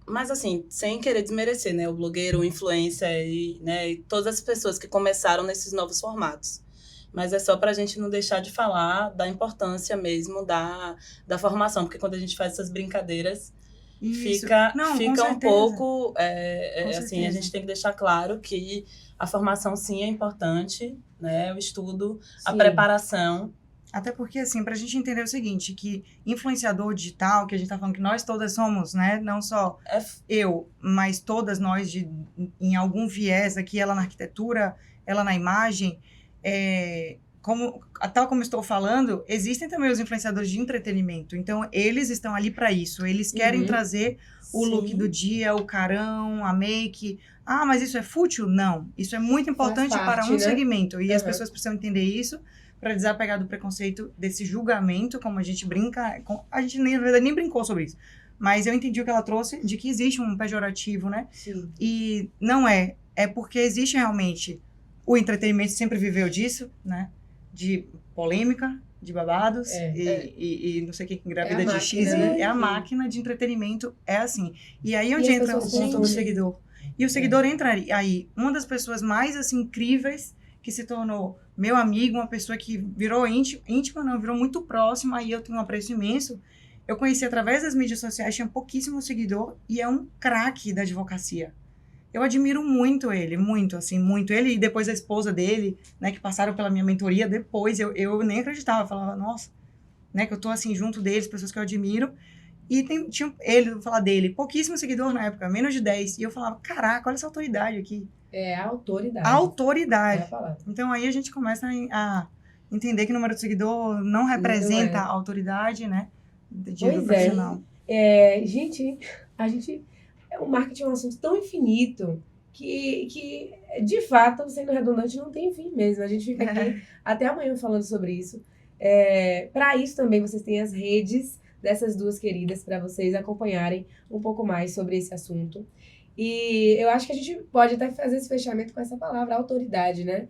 Mas assim, sem querer desmerecer, né, o blogueiro, o influencer e todas as pessoas que começaram nesses novos formatos. Mas é só pra gente não deixar de falar da importância mesmo da formação, porque quando a gente faz essas brincadeiras, fica um pouco, assim, a gente tem que deixar claro que a formação sim é importante, né, o estudo, a preparação. Até porque, assim, pra gente entender o seguinte, que influenciador digital, que a gente tá falando que nós todas somos, né? Não só eu, mas todas nós em algum viés aqui, ela na arquitetura, ela na imagem, tal como estou falando, existem também os influenciadores de entretenimento. Então, eles estão ali para isso. Eles querem trazer o look do dia, o carão, a make. Ah, mas isso é fútil? Não. Isso é muito importante para um segmento. E as pessoas precisam entender isso para desapegar do preconceito, desse julgamento, como a gente brinca. A gente, na verdade, nem brincou sobre isso. Mas eu entendi o que ela trouxe, de que existe um pejorativo, né? Sim. E não é. É porque existe realmente... O entretenimento sempre viveu disso, né? De polêmica, de babados, e não sei quem engravida de X. É a máquina de entretenimento, é assim. E aí onde entra o ponto do seguidor. E o seguidor entra aí. Uma das pessoas mais, assim, incríveis, que se tornou meu amigo, uma pessoa que virou íntima não, virou muito próxima, e eu tenho um apreço imenso. Eu conheci através das mídias sociais, tinha pouquíssimo seguidor, e é um craque da advocacia. Eu admiro muito ele, muito, assim, muito. Ele e depois a esposa dele, né, que passaram pela minha mentoria, depois eu nem acreditava, eu falava, nossa, né, que eu tô, assim, junto deles, pessoas que eu admiro. E tinha ele, vou falar dele, pouquíssimo seguidor na época, menos de 10. E eu falava, caraca, olha essa autoridade aqui. A autoridade. A autoridade. É a palavra. Então, aí a gente começa a entender que o número de seguidor não representa a autoridade, né, de profissional. Gente, o marketing é um assunto tão infinito que de fato, sendo redundante, não tem fim mesmo. A gente fica aqui até amanhã falando sobre isso. Para isso também vocês têm as redes dessas duas queridas para vocês acompanharem um pouco mais sobre esse assunto. E eu acho que a gente pode até fazer esse fechamento com essa palavra, autoridade, né?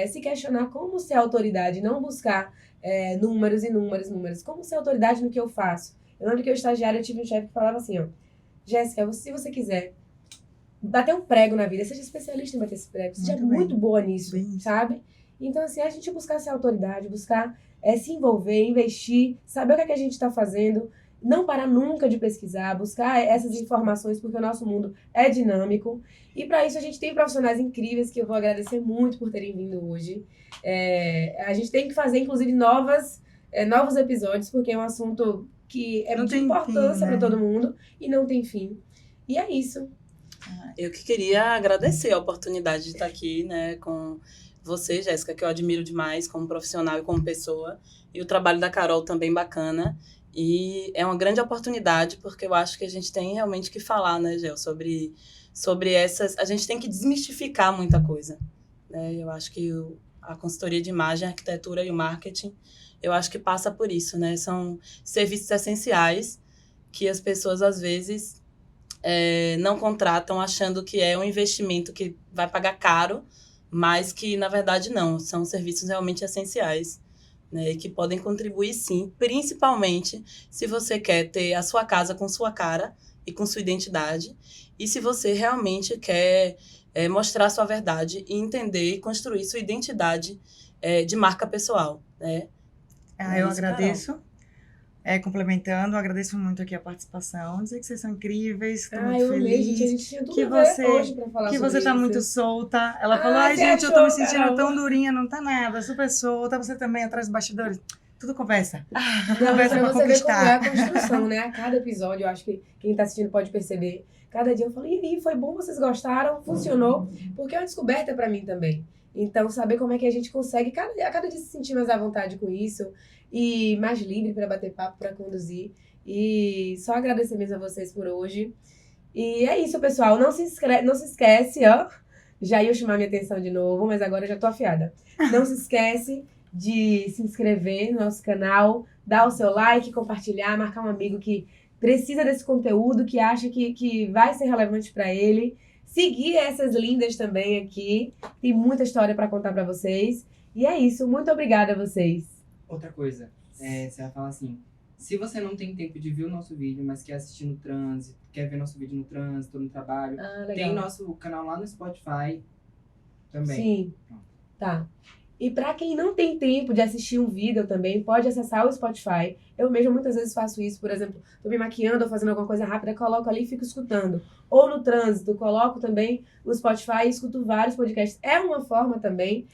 Se questionar como ser autoridade, não buscar números e números. Como ser autoridade no que eu faço? Eu lembro que eu estagiária, eu tive um chefe que falava assim, ó, Jéssica, se você quiser bater um prego na vida, seja especialista em bater esse prego, seja muito boa nisso, sabe? Então, assim, a gente buscar ser autoridade, buscar se envolver, investir, saber o que a gente está fazendo, não parar nunca de pesquisar, buscar essas informações, porque o nosso mundo é dinâmico. E para isso a gente tem profissionais incríveis que eu vou agradecer muito por terem vindo hoje. A gente tem que fazer, inclusive, novos episódios, porque é um assunto que é de importância para todo mundo e não tem fim. E é isso. Eu que queria agradecer a oportunidade de estar aqui, né, com você, Jéssica, que eu admiro demais como profissional e como pessoa. E o trabalho da Carol também bacana. E é uma grande oportunidade, porque eu acho que a gente tem realmente que falar, né, Gel, sobre essas... A gente tem que desmistificar muita coisa, né? Eu acho que a consultoria de imagem, a arquitetura e o marketing, eu acho que passa por isso, né? São serviços essenciais que as pessoas, às vezes, não contratam achando que é um investimento que vai pagar caro, mas que, na verdade, não. São serviços realmente essenciais, né, e que podem contribuir, sim, principalmente se você quer ter a sua casa com sua cara e com sua identidade, e se você realmente quer mostrar sua verdade e entender e construir sua identidade de marca pessoal, né? Eu agradeço. Complementando, agradeço muito aqui a participação, dizer que vocês são incríveis, estou muito feliz. Gente, a gente tinha tudo que a ver você, hoje pra falar que sobre você tá isso. muito solta. Ela falou, Você gente, eu achou, tô me sentindo Carol? tão durinha, não tá nada, super solta. Você também, atrás dos bastidores, tudo conversa. Não, Conversa pra pra você ver como é conquistar. a construção, né? A cada episódio, eu acho que quem tá assistindo pode perceber. Cada dia eu falo, e foi bom, vocês gostaram, funcionou, porque é uma descoberta pra mim também. Então, saber como é que a gente consegue a cada dia se sentir mais à vontade com isso e mais livre pra bater papo, pra conduzir. E só agradecer mesmo a vocês por hoje. E é isso, pessoal. Não se esquece, ó. Já ia chamar minha atenção de novo, mas agora eu já tô afiada. Não se esquece de se inscrever no nosso canal, dar o seu like, compartilhar, marcar um amigo que precisa desse conteúdo, que acha que vai ser relevante para ele. Seguir essas lindas também aqui. Tem muita história para contar para vocês. E é isso. Muito obrigada a vocês. Outra coisa, você vai falar assim, se você não tem tempo de ver o nosso vídeo, mas quer assistir no trânsito, quer ver nosso vídeo no trânsito, no trabalho, Legal. tem nosso canal lá no Spotify também. Sim, tá. E para quem não tem tempo de assistir um vídeo também, pode acessar o Spotify. Eu mesma muitas vezes faço isso, por exemplo, tô me maquiando ou fazendo alguma coisa rápida, coloco ali e fico escutando. Ou no trânsito, coloco também o Spotify e escuto vários podcasts. É uma forma também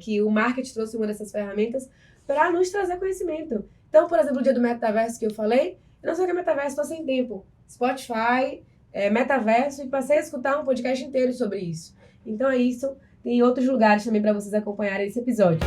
que o marketing trouxe uma dessas ferramentas para nos trazer conhecimento. Então, por exemplo, o dia do metaverso que eu falei, eu não sei o que é metaverso, tô sem tempo. Spotify, metaverso, e passei a escutar um podcast inteiro sobre isso. Então é isso. Tem outros lugares também para vocês acompanharem esse episódio.